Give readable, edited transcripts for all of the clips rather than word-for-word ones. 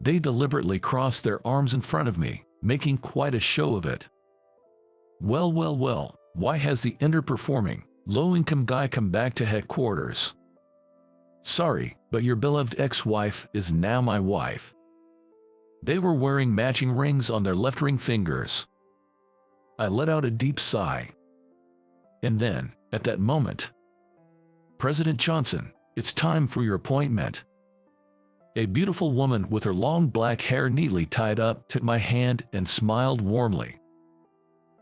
They deliberately crossed their arms in front of me, making quite a show of it. Well, well, well, why has the underperforming, low-income guy come back to headquarters? Sorry, but your beloved ex-wife is now my wife. They were wearing matching rings on their left ring fingers. I let out a deep sigh. And then, at that moment, President Johnson, it's time for your appointment. A beautiful woman with her long black hair neatly tied up took my hand and smiled warmly.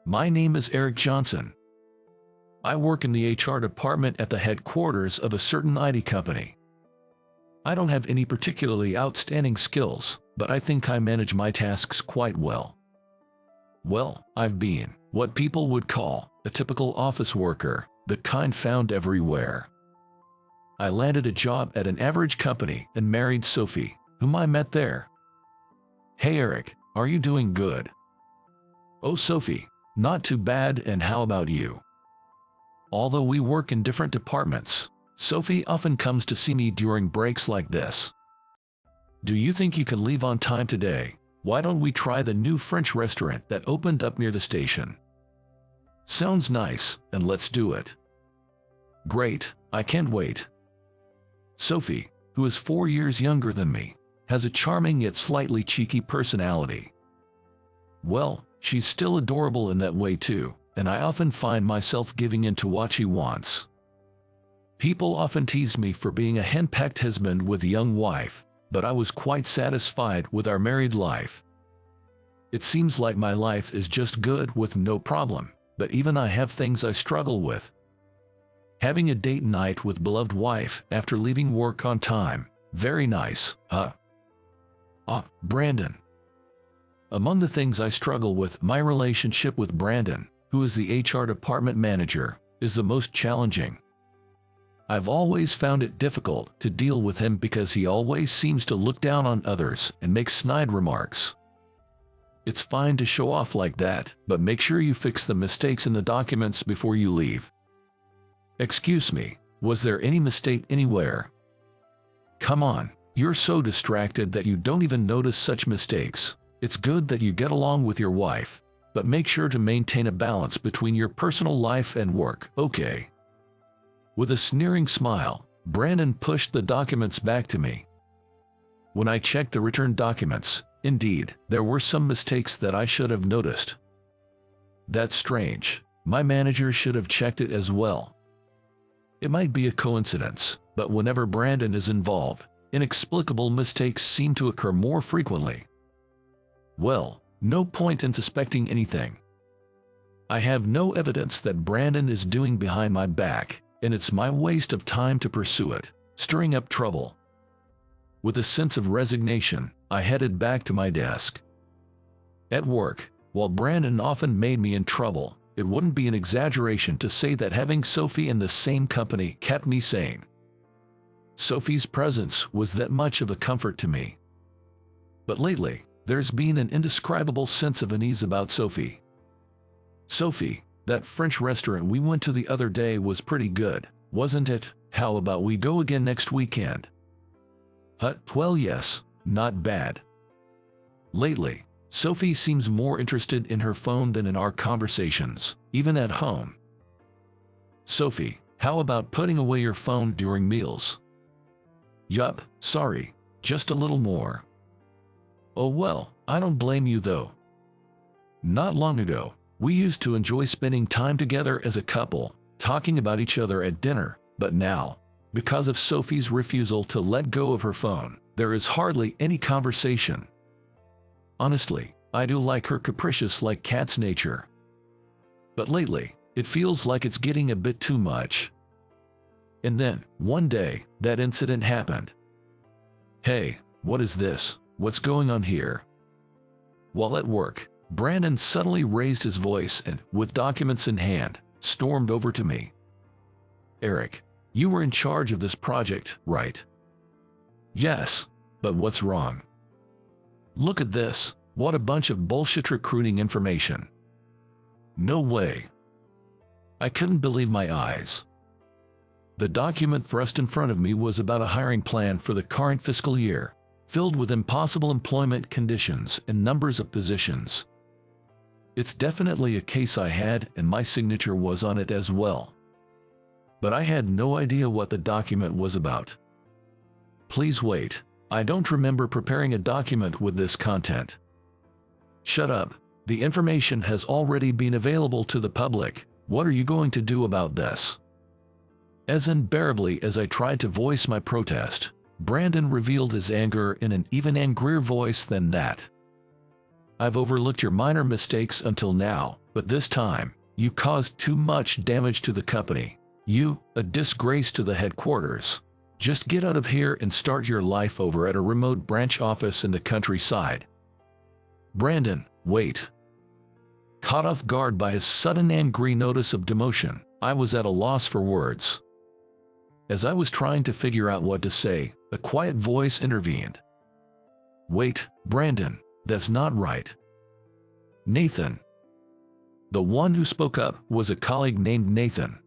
My name is Eric Johnson. I work in the HR department at the headquarters of a certain IT company. I don't have any particularly outstanding skills, but I think I manage my tasks quite well. Well, I've been what people would call a typical office worker, the kind found everywhere. I landed a job at an average company and married Sophie, whom I met there. Hey Eric, are you doing good? Oh Sophie, not too bad, and how about you? Although we work in different departments, Sophie often comes to see me during breaks like this. Do you think you can leave on time today? Why don't we try the new French restaurant that opened up near the station? Sounds nice, and let's do it. Great, I can't wait. Sophie, who is 4 years younger than me, has a charming yet slightly cheeky personality. Well, she's still adorable in that way too, and I often find myself giving in to what she wants. People often tease me for being a henpecked husband with a young wife, but I was quite satisfied with our married life. It seems like my life is just good with no problem, but even I have things I struggle with. Having a date night with beloved wife after leaving work on time, very nice, huh? Brandon. Among the things I struggle with, my relationship with Brandon, who is the HR department manager, is the most challenging. I've always found it difficult to deal with him because he always seems to look down on others and make snide remarks. It's fine to show off like that, but make sure you fix the mistakes in the documents before you leave. Excuse me, was there any mistake anywhere? Come on, you're so distracted that you don't even notice such mistakes. It's good that you get along with your wife, but make sure to maintain a balance between your personal life and work, okay? With a sneering smile, Brandon pushed the documents back to me. When I checked the returned documents, indeed, there were some mistakes that I should have noticed. That's strange. My manager should have checked it as well. It might be a coincidence, but whenever Brandon is involved, inexplicable mistakes seem to occur more frequently. Well, no point in suspecting anything. I have no evidence that Brandon is doing behind my back, and it's my waste of time to pursue it, stirring up trouble. With a sense of resignation, I headed back to my desk. At work, while Brandon often made me in trouble, it wouldn't be an exaggeration to say that having Sophie in the same company kept me sane. Sophie's presence was that much of a comfort to me. But lately, there's been an indescribable sense of unease about Sophie. Sophie, that French restaurant we went to the other day was pretty good, wasn't it? How about we go again next weekend? Well, yes, not bad. Lately, Sophie seems more interested in her phone than in our conversations, even at home. Sophie, how about putting away your phone during meals? Yup, sorry, just a little more. Oh well, I don't blame you though. Not long ago, we used to enjoy spending time together as a couple, talking about each other at dinner, but now, because of Sophie's refusal to let go of her phone, there is hardly any conversation. Honestly, I do like her capricious like cat's nature. But lately, it feels like it's getting a bit too much. And then, one day, that incident happened. Hey, what is this? What's going on here? While at work, Brandon suddenly raised his voice and, with documents in hand, stormed over to me. Eric, you were in charge of this project, right? Yes, but what's wrong? Look at this, what a bunch of bullshit recruiting information. No way. I couldn't believe my eyes. The document thrust in front of me was about a hiring plan for the current fiscal year. filled with impossible employment conditions and numbers of positions. It's definitely a case I had, and my signature was on it as well. But I had no idea what the document was about. Please wait. I don't remember preparing a document with this content. Shut up. The information has already been available to the public. What are you going to do about this? As unbearably as I tried to voice my protest, Brandon revealed his anger in an even angrier voice than that. I've overlooked your minor mistakes until now, but this time, you caused too much damage to the company. You, a disgrace to the headquarters. Just get out of here and start your life over at a remote branch office in the countryside. Brandon, wait. Caught off guard by his sudden angry notice of demotion, I was at a loss for words. As I was trying to figure out what to say, a quiet voice intervened. Wait, Brandon, that's not right. Nathan. The one who spoke up was a colleague named Nathan.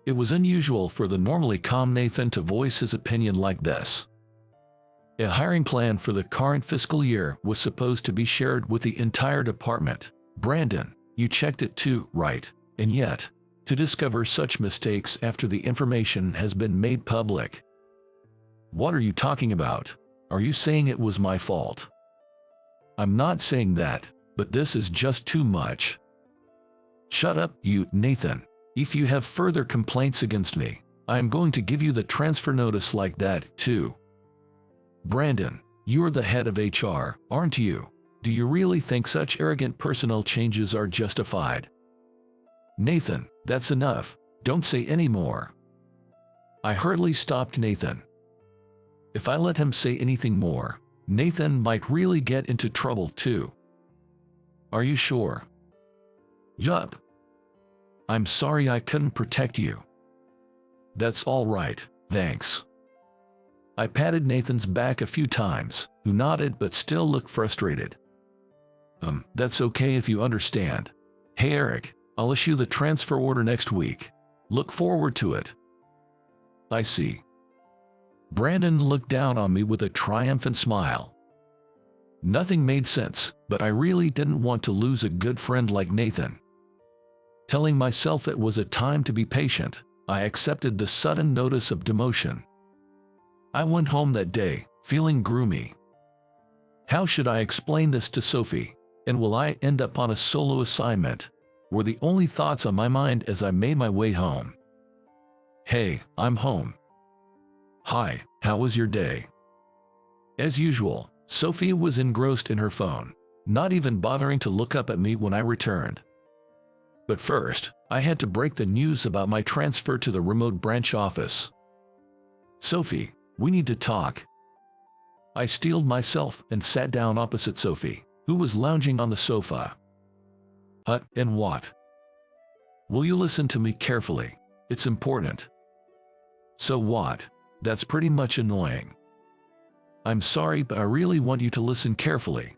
It was unusual for the normally calm Nathan to voice his opinion like this. A hiring plan for the current fiscal year was supposed to be shared with the entire department. Brandon, you checked it too, right? And yet, to discover such mistakes after the information has been made public. What are you talking about? Are you saying it was my fault? I'm not saying that, but this is just too much. Shut up, you, Nathan. If you have further complaints against me, I am going to give you the transfer notice like that, too. Brandon, you're the head of HR, aren't you? Do you really think such arrogant personnel changes are justified? Nathan, that's enough. Don't say any more. I hurriedly stopped Nathan. If I let him say anything more, Nathan might really get into trouble too. Are you sure? Yup. I'm sorry I couldn't protect you. That's all right, thanks. I patted Nathan's back a few times, who nodded but still looked frustrated. That's okay if you understand. Hey Eric, I'll issue the transfer order next week. Look forward to it. I see. Brandon looked down on me with a triumphant smile. Nothing made sense, but I really didn't want to lose a good friend like Nathan. Telling myself it was a time to be patient, I accepted the sudden notice of demotion. I went home that day, feeling gloomy. How should I explain this to Sophie, and will I end up on a solo assignment? Were the only thoughts on my mind as I made my way home. Hey, I'm home. Hi, how was your day? As usual, Sophie was engrossed in her phone, not even bothering to look up at me when I returned. But first, I had to break the news about my transfer to the remote branch office. Sophie, we need to talk. I steeled myself and sat down opposite Sophie, who was lounging on the sofa. And what? Will you listen to me carefully? It's important. So what? That's pretty much annoying. I'm sorry, but I really want you to listen carefully.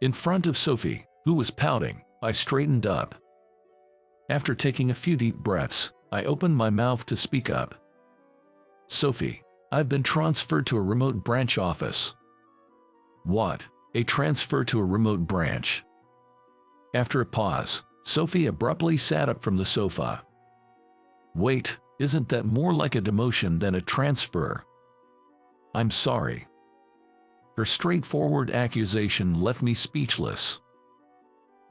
In front of Sophie, who was pouting, I straightened up. After taking a few deep breaths, I opened my mouth to speak up. Sophie, I've been transferred to a remote branch office. What? A transfer to a remote branch? After a pause, Sophie abruptly sat up from the sofa. Wait, isn't that more like a demotion than a transfer? I'm sorry. Her straightforward accusation left me speechless.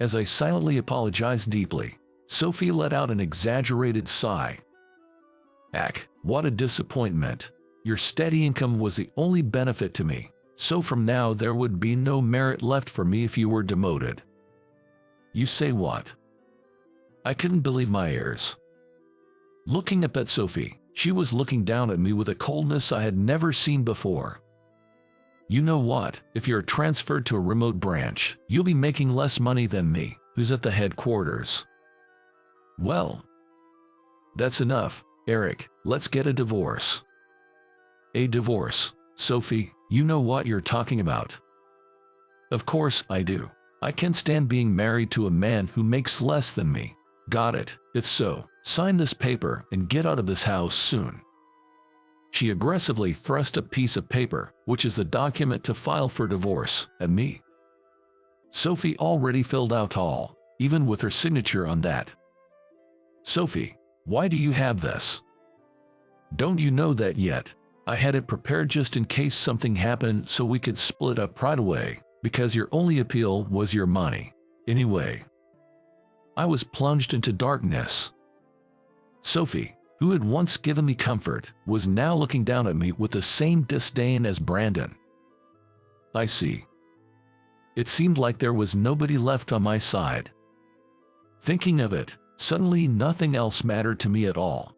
As I silently apologized deeply, Sophie let out an exaggerated sigh. What a disappointment. Your steady income was the only benefit to me, so from now there would be no merit left for me if you were demoted. You say what? I couldn't believe my ears. Looking up at Sophie, she was looking down at me with a coldness I had never seen before. You know what? If you're transferred to a remote branch, you'll be making less money than me, who's at the headquarters. Well, that's enough, Eric. Let's get a divorce. A divorce? Sophie, you know what you're talking about. Of course I do. I can't stand being married to a man who makes less than me. Got it? If so, sign this paper and get out of this house soon. She aggressively thrust a piece of paper, which is the document to file for divorce, at me. Sophie already filled out all, even with her signature on that. Sophie, why do you have this? Don't you know that yet? I had it prepared just in case something happened so we could split up right away, because your only appeal was your money. Anyway, I was plunged into darkness. Sophie, who had once given me comfort, was now looking down at me with the same disdain as Brandon. I see. It seemed like there was nobody left on my side. Thinking of it, suddenly nothing else mattered to me at all.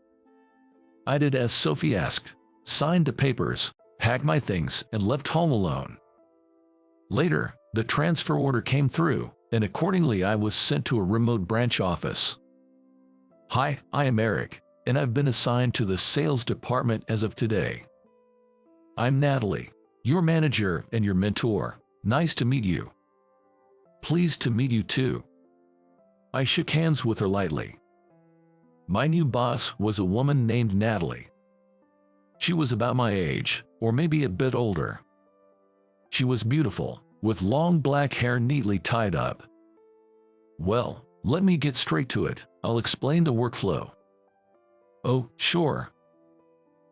I did as Sophie asked, signed the papers, packed my things, and left home alone. Later, the transfer order came through, and accordingly I was sent to a remote branch office. Hi, I am Eric, and I've been assigned to the sales department as of today. I'm Natalie, your manager and your mentor. Nice to meet you. Pleased to meet you too. I shook hands with her lightly. My new boss was a woman named Natalie. She was about my age, or maybe a bit older. She was beautiful, with long black hair neatly tied up. Well, let me get straight to it. I'll explain the workflow. Oh, sure.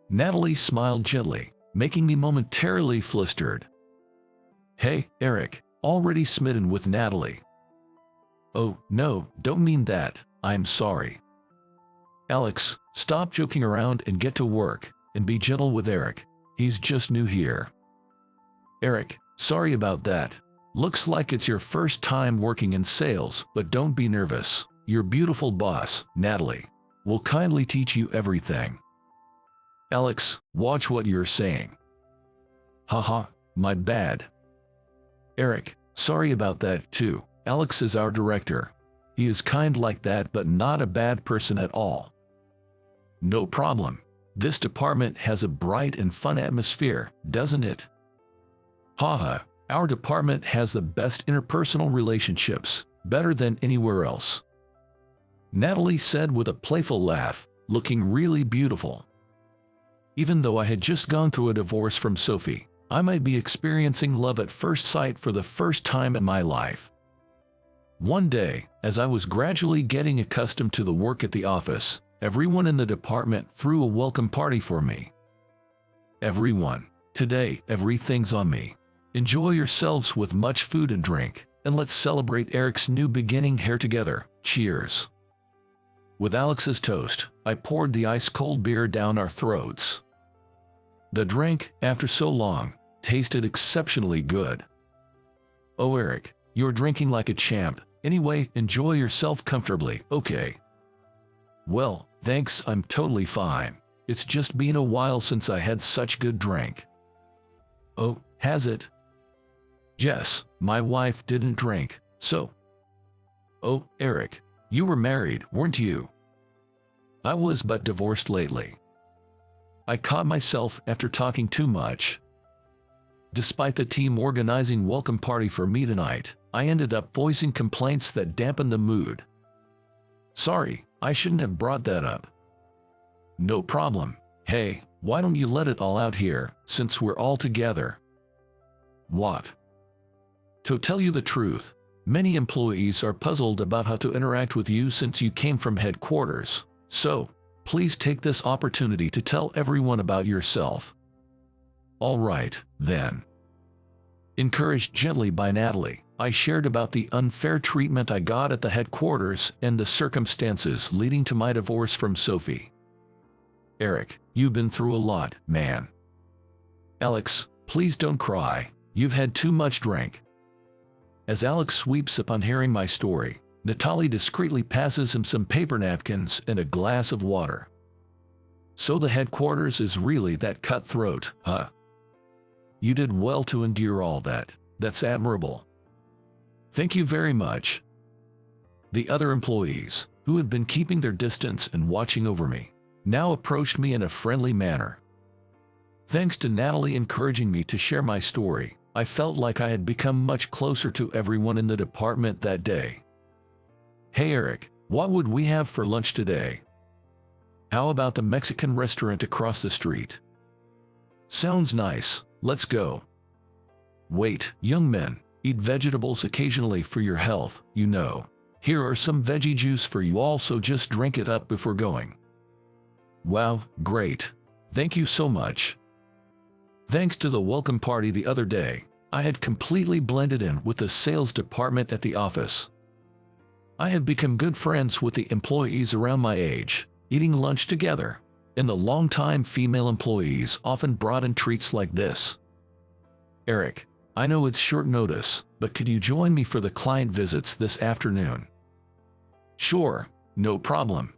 Natalie smiled gently, making me momentarily flustered. Hey, Eric, already smitten with Natalie. Oh, no, don't mean that. I'm sorry. Alex, stop joking around and get to work, and be gentle with Eric. He's just new here. Eric, sorry about that. Looks like it's your first time working in sales, but don't be nervous. Your beautiful boss, Natalie, will kindly teach you everything. Alex, watch what you're saying. Haha, my bad. Eric, sorry about that too. Alex is our director. He is kind like that but not a bad person at all. No problem. This department has a bright and fun atmosphere, doesn't it? Haha, our department has the best interpersonal relationships, better than anywhere else. Natalie said with a playful laugh, looking really beautiful. Even though I had just gone through a divorce from Sophie, I might be experiencing love at first sight for the first time in my life. One day, as I was gradually getting accustomed to the work at the office, everyone in the department threw a welcome party for me. Everyone, today everything's on me. Enjoy yourselves with much food and drink, and let's celebrate Eric's new beginning here together. Cheers. With Alex's toast, I poured the ice-cold beer down our throats. The drink, after so long, tasted exceptionally good. Oh Eric, you're drinking like a champ. Anyway, enjoy yourself comfortably, okay? Well, thanks, I'm totally fine. It's just been a while since I had such good drink. Oh, has it? Yes, my wife didn't drink, so. Oh, Eric, you were married, weren't you? I was but divorced lately. I caught myself after talking too much. Despite the team organizing welcome party for me tonight, I ended up voicing complaints that dampened the mood. Sorry, I shouldn't have brought that up. No problem. Hey, why don't you let it all out here, since we're all together? What? To tell you the truth, many employees are puzzled about how to interact with you since you came from headquarters, so please take this opportunity to tell everyone about yourself. All right, then. Encouraged gently by Natalie, I shared about the unfair treatment I got at the headquarters and the circumstances leading to my divorce from Sophie. Eric, you've been through a lot, man. Alex, please don't cry. You've had too much drink. As Alex weeps upon hearing my story, Natalie discreetly passes him some paper napkins and a glass of water. So the headquarters is really that cutthroat, huh? You did well to endure all that. That's admirable. Thank you very much. The other employees, who had been keeping their distance and watching over me, now approached me in a friendly manner. Thanks to Natalie encouraging me to share my story, I felt like I had become much closer to everyone in the department that day. Hey Eric, what would we have for lunch today? How about the Mexican restaurant across the street? Sounds nice, let's go. Wait, young men, eat vegetables occasionally for your health, you know. Here are some veggie juice for you all, so just drink it up before going. Wow, great. Thank you so much. Thanks to the welcome party the other day, I had completely blended in with the sales department at the office. I had become good friends with the employees around my age, eating lunch together, and the longtime female employees often brought in treats like this. Eric, I know it's short notice, but could you join me for the client visits this afternoon? Sure, no problem.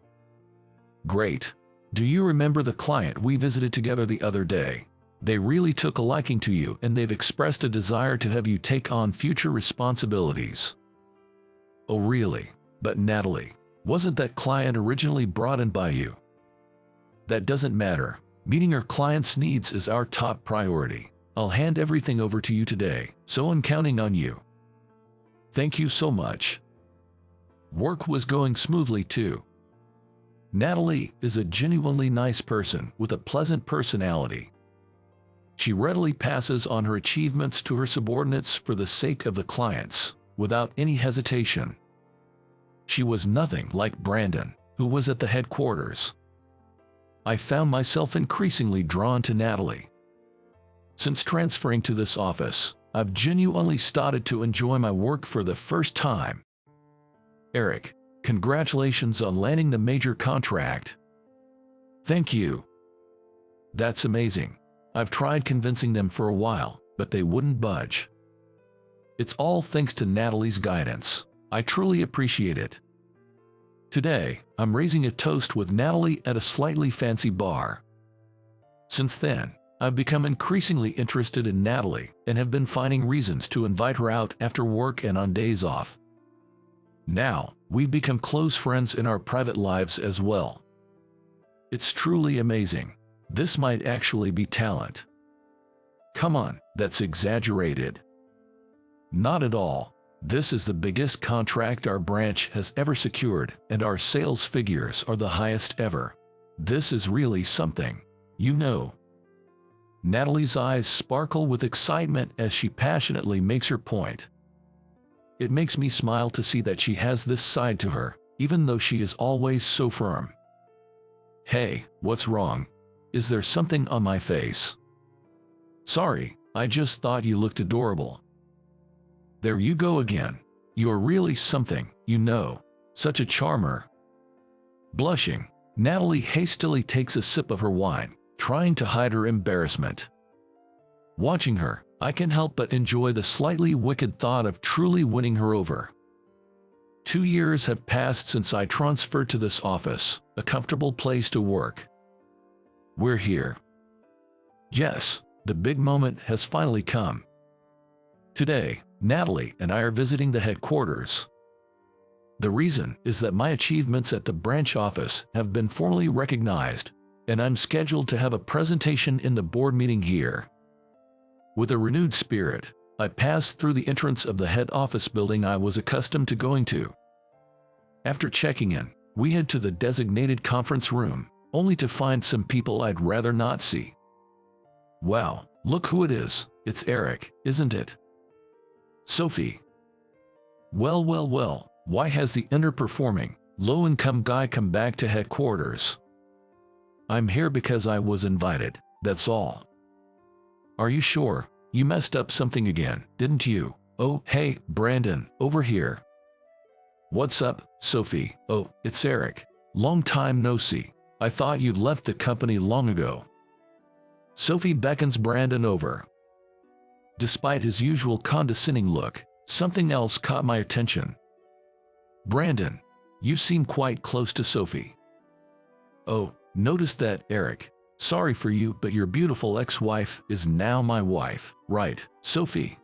Great. Do you remember the client we visited together the other day? They really took a liking to you, and they've expressed a desire to have you take on future responsibilities. Oh really? But Natalie, wasn't that client originally brought in by you? That doesn't matter. Meeting our clients' needs is our top priority. I'll hand everything over to you today, so I'm counting on you. Thank you so much. Work was going smoothly too. Natalie is a genuinely nice person with a pleasant personality. She readily passes on her achievements to her subordinates for the sake of the clients, without any hesitation. She was nothing like Brandon, who was at the headquarters. I found myself increasingly drawn to Natalie. Since transferring to this office, I've genuinely started to enjoy my work for the first time. Eric, congratulations on landing the major contract. Thank you. That's amazing. I've tried convincing them for a while, but they wouldn't budge. It's all thanks to Natalie's guidance. I truly appreciate it. Today, I'm raising a toast with Natalie at a slightly fancy bar. Since then, I've become increasingly interested in Natalie and have been finding reasons to invite her out after work and on days off. Now, we've become close friends in our private lives as well. It's truly amazing. This might actually be talent. Come on, that's exaggerated. Not at all. This is the biggest contract our branch has ever secured, and our sales figures are the highest ever. This is really something, you know. Natalie's eyes sparkle with excitement as she passionately makes her point. It makes me smile to see that she has this side to her, even though she is always so firm. Hey, what's wrong? Is there something on my face? Sorry, I just thought you looked adorable. There you go again. You're really something, you know. Such a charmer. Blushing, Natalie hastily takes a sip of her wine, trying to hide her embarrassment. Watching her, I can help but enjoy the slightly wicked thought of truly winning her over. 2 years have passed since I transferred to this office, a comfortable place to work. We're here. Yes, the big moment has finally come. Today, Natalie and I are visiting the headquarters. The reason is that my achievements at the branch office have been formally recognized, and I'm scheduled to have a presentation in the board meeting here. With a renewed spirit, I passed through the entrance of the head office building I was accustomed to going to. After checking in, we head to the designated conference room, only to find some people I'd rather not see. Wow, look who it is. It's Eric, isn't it? Sophie. Well, why has the underperforming, low-income guy come back to headquarters? I'm here because I was invited, that's all. Are you sure? You messed up something again, didn't you? Oh, hey, Brandon, over here. What's up, Sophie? Oh, it's Eric. Long time no see. I thought you'd left the company long ago. Sophie beckons Brandon over. Despite his usual condescending look, something else caught my attention. Brandon, you seem quite close to Sophie. Oh, notice that, Eric. Sorry for you, but your beautiful ex-wife is now my wife, right, Sophie?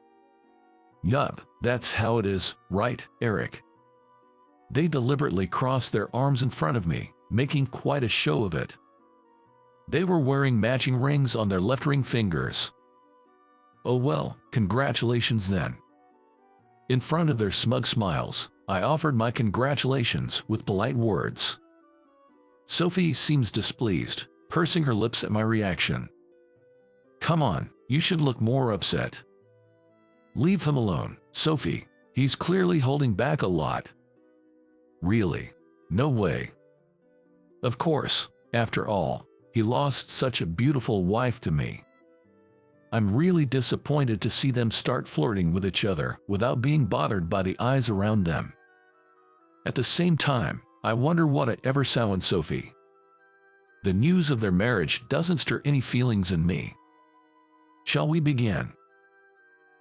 Yup, that's how it is, right, Eric? They deliberately crossed their arms in front of me, making quite a show of it. They were wearing matching rings on their left ring fingers. Oh well, congratulations then. In front of their smug smiles, I offered my congratulations with polite words. Sophie seems displeased, pursing her lips at my reaction. Come on, you should look more upset. Leave him alone, Sophie. He's clearly holding back a lot. Really? No way. Of course, after all, he lost such a beautiful wife to me. I'm really disappointed to see them start flirting with each other without being bothered by the eyes around them. At the same time, I wonder what I ever saw in Sophie. The news of their marriage doesn't stir any feelings in me. Shall we begin?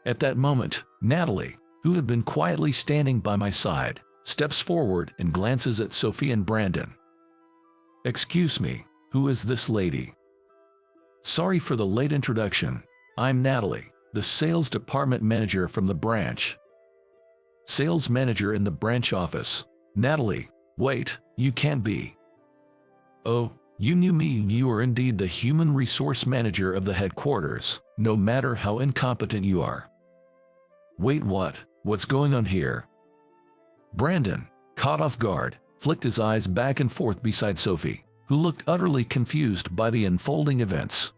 At that moment, Natalie, who had been quietly standing by my side, steps forward and glances at Sophie and Brandon. Excuse me, who is this lady? Sorry for the late introduction. I'm Natalie, the sales department manager from the branch. Sales manager in the branch office. Natalie, wait, you can't be. Oh, you knew me. You are indeed the human resource manager of the headquarters, no matter how incompetent you are. Wait, what? What's going on here? Brandon, caught off guard, flicked his eyes back and forth beside Sophie, who looked utterly confused by the unfolding events.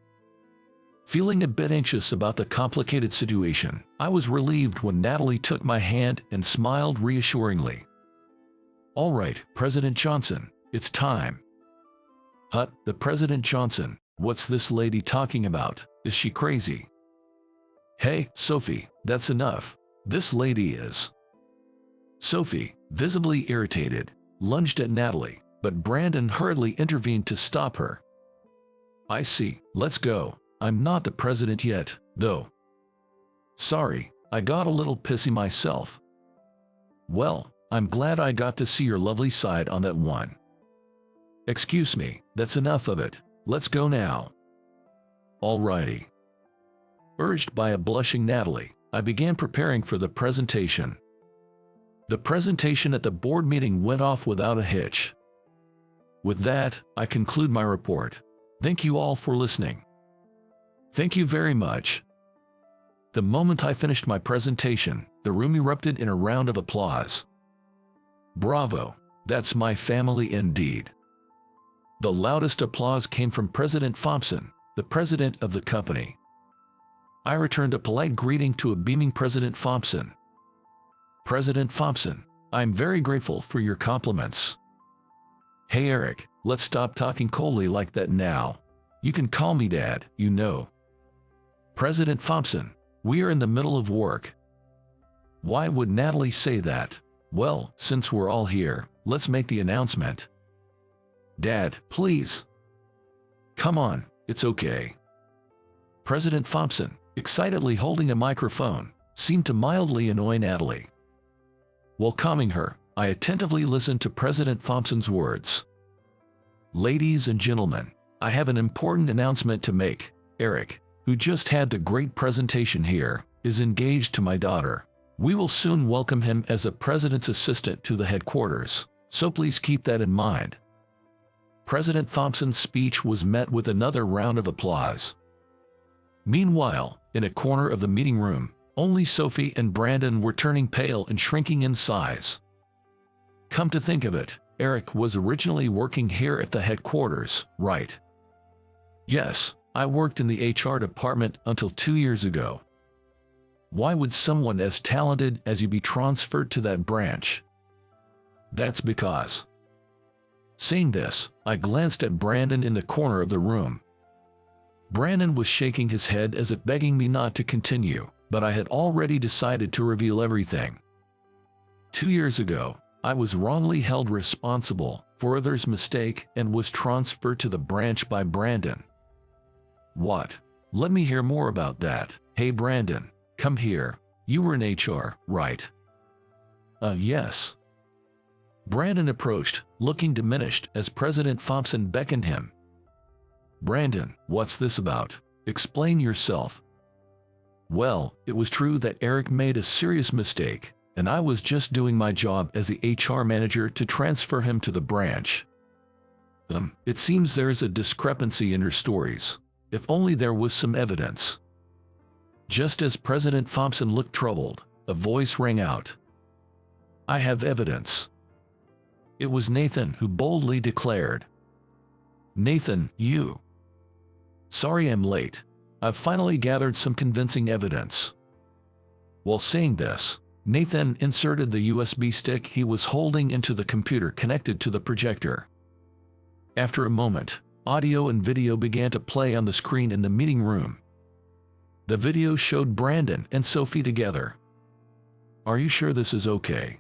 Feeling a bit anxious about the complicated situation, I was relieved when Natalie took my hand and smiled reassuringly. All right, President Johnson, it's time. The President Johnson, what's this lady talking about? Is she crazy? Hey, Sophie, that's enough. This lady is. Sophie, visibly irritated, lunged at Natalie, but Brandon hurriedly intervened to stop her. I see, let's go. I'm not the president yet, though. Sorry, I got a little pissy myself. Well, I'm glad I got to see your lovely side on that one. Excuse me, that's enough of it. Let's go now. Alrighty. Urged by a blushing Natalie, I began preparing for the presentation. The presentation at the board meeting went off without a hitch. With that, I conclude my report. Thank you all for listening. Thank you very much. The moment I finished my presentation, the room erupted in a round of applause. Bravo, that's my family indeed. The loudest applause came from President Thompson, the president of the company. I returned a polite greeting to a beaming President Thompson. President Thompson, I'm very grateful for your compliments. Hey Eric, let's stop talking coldly like that now. You can call me Dad, you know. President Thompson, we are in the middle of work. Why would Natalie say that? Well, since we're all here, let's make the announcement. Dad, please. Come on, it's okay. President Thompson, excitedly holding a microphone, seemed to mildly annoy Natalie. While calming her, I attentively listened to President Thompson's words. Ladies and gentlemen, I have an important announcement to make. Eric, who just had the great presentation here, is engaged to my daughter. We will soon welcome him as a president's assistant to the headquarters, so please keep that in mind. President Thompson's speech was met with another round of applause. Meanwhile, in a corner of the meeting room, only Sophie and Brandon were turning pale and shrinking in size. Come to think of it, Eric was originally working here at the headquarters, right? Yes, I worked in the HR department until 2 years ago. Why would someone as talented as you be transferred to that branch? That's because. Saying this, I glanced at Brandon in the corner of the room. Brandon was shaking his head as if begging me not to continue, but I had already decided to reveal everything. 2 years ago, I was wrongly held responsible for others' mistake and was transferred to the branch by Brandon. What? Let me hear more about that. Hey Brandon, come here. You were in HR, right? Yes. Brandon approached, looking diminished as President Thompson beckoned him. Brandon, what's this about? Explain yourself. Well, it was true that Eric made a serious mistake, and I was just doing my job as the HR manager to transfer him to the branch. It seems there is a discrepancy in your stories. If only there was some evidence. Just as President Thompson looked troubled, a voice rang out. I have evidence. It was Nathan who boldly declared. Nathan, you. Sorry I'm late. I've finally gathered some convincing evidence." While saying this, Nathan inserted the USB stick he was holding into the computer connected to the projector. After a moment, audio and video began to play on the screen in the meeting room. The video showed Brandon and Sophie together. "Are you sure this is okay?"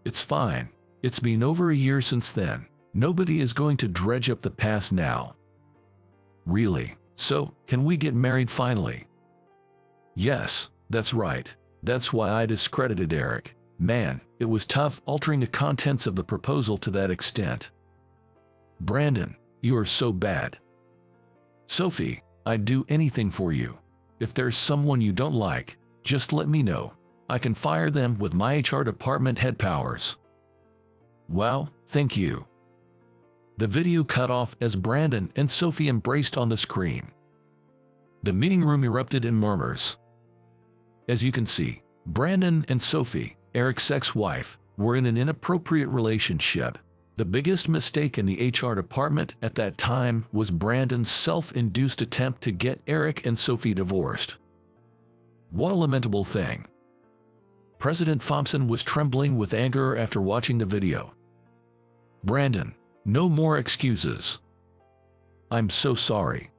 "It's fine. It's been over a year since then. Nobody is going to dredge up the past now." "Really? So, can we get married finally?" "Yes, that's right. That's why I discredited Eric. Man, it was tough altering the contents of the proposal to that extent." "Brandon, you are so bad." "Sophie, I'd do anything for you. If there's someone you don't like, just let me know. I can fire them with my HR department head powers." "Wow, thank you." The video cut off as Brandon and Sophie embraced on the screen. The meeting room erupted in murmurs. As you can see, Brandon and Sophie, Eric's ex-wife, were in an inappropriate relationship. The biggest mistake in the HR department at that time was Brandon's self-induced attempt to get Eric and Sophie divorced. What a lamentable thing. President Thompson was trembling with anger after watching the video. "Brandon, no more excuses. I'm so sorry.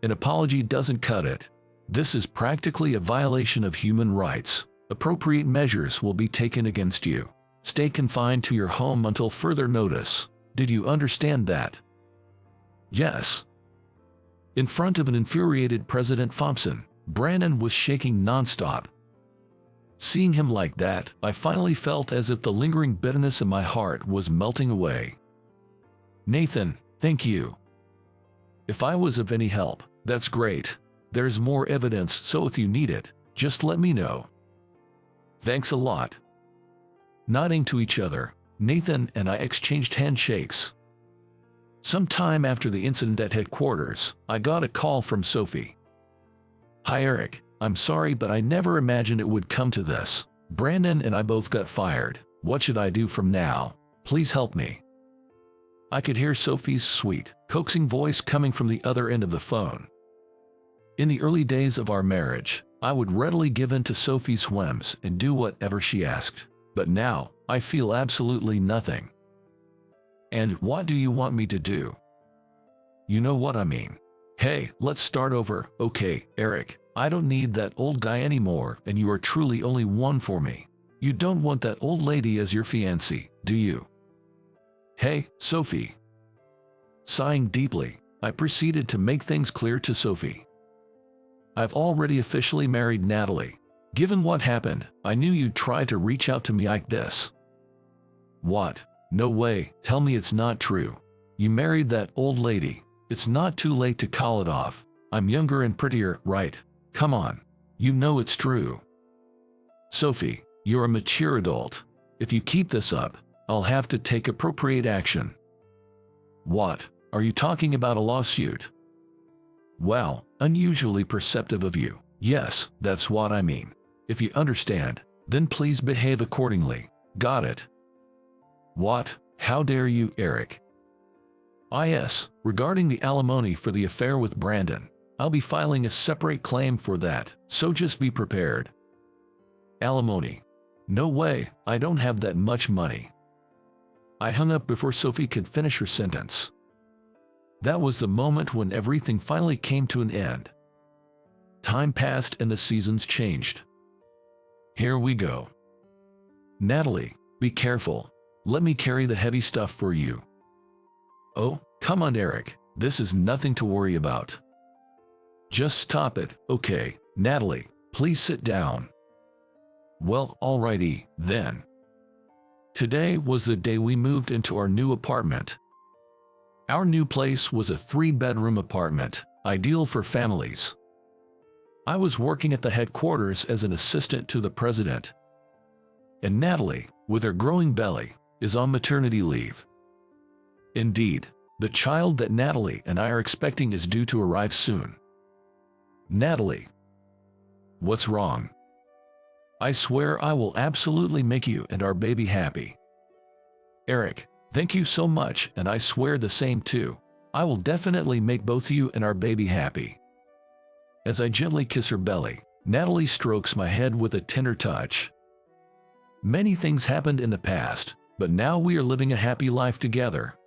An apology doesn't cut it. This is practically a violation of human rights. Appropriate measures will be taken against you. Stay confined to your home until further notice. Did you understand that?" "Yes." In front of an infuriated President Thompson, Brandon was shaking nonstop. Seeing him like that, I finally felt as if the lingering bitterness in my heart was melting away. "Nathan, thank you. If I was of any help, that's great. There's more evidence, so if you need it, just let me know." "Thanks a lot." Nodding to each other, Nathan and I exchanged handshakes. Sometime after the incident at headquarters, I got a call from Sophie. "Hi Eric, I'm sorry but I never imagined it would come to this. Brandon and I both got fired. What should I do from now? Please help me." I could hear Sophie's sweet, coaxing voice coming from the other end of the phone. In the early days of our marriage, I would readily give in to Sophie's whims and do whatever she asked. But now, I feel absolutely nothing. "And what do you want me to do?" "You know what I mean. Hey, let's start over, okay, Eric? I don't need that old guy anymore, and you are truly only one for me. You don't want that old lady as your fiancée, do you?" "Hey, Sophie." Sighing deeply, I proceeded to make things clear to Sophie. "I've already officially married Natalie. Given what happened, I knew you'd try to reach out to me like this." "What? No way, tell me it's not true. You married that old lady. It's not too late to call it off. I'm younger and prettier, right? Come on. You know it's true." "Sophie, you're a mature adult. If you keep this up, I'll have to take appropriate action." "What? Are you talking about a lawsuit?" "Well, unusually perceptive of you. Yes, that's what I mean. If you understand, then please behave accordingly. Got it?" "What? How dare you, Eric?" "Yes, regarding the alimony for the affair with Brandon. I'll be filing a separate claim for that, so just be prepared." "Alimony? No way, I don't have that much money." I hung up before Sophie could finish her sentence. That was the moment when everything finally came to an end. Time passed and the seasons changed. Here we go. "Natalie, be careful. Let me carry the heavy stuff for you." "Oh, come on Eric, this is nothing to worry about." "Just stop it, okay, Natalie, please sit down." "Well, alrighty, then." Today was the day we moved into our new apartment. Our new place was a 3-bedroom apartment, ideal for families. I was working at the headquarters as an assistant to the president. And Natalie, with her growing belly, is on maternity leave. Indeed, the child that Natalie and I are expecting is due to arrive soon. "Natalie, what's wrong?" "I swear I will absolutely make you and our baby happy." "Eric, thank you so much, and I swear the same too. I will definitely make both you and our baby happy." As I gently kiss her belly, Natalie strokes my head with a tender touch. Many things happened in the past, but now we are living a happy life together.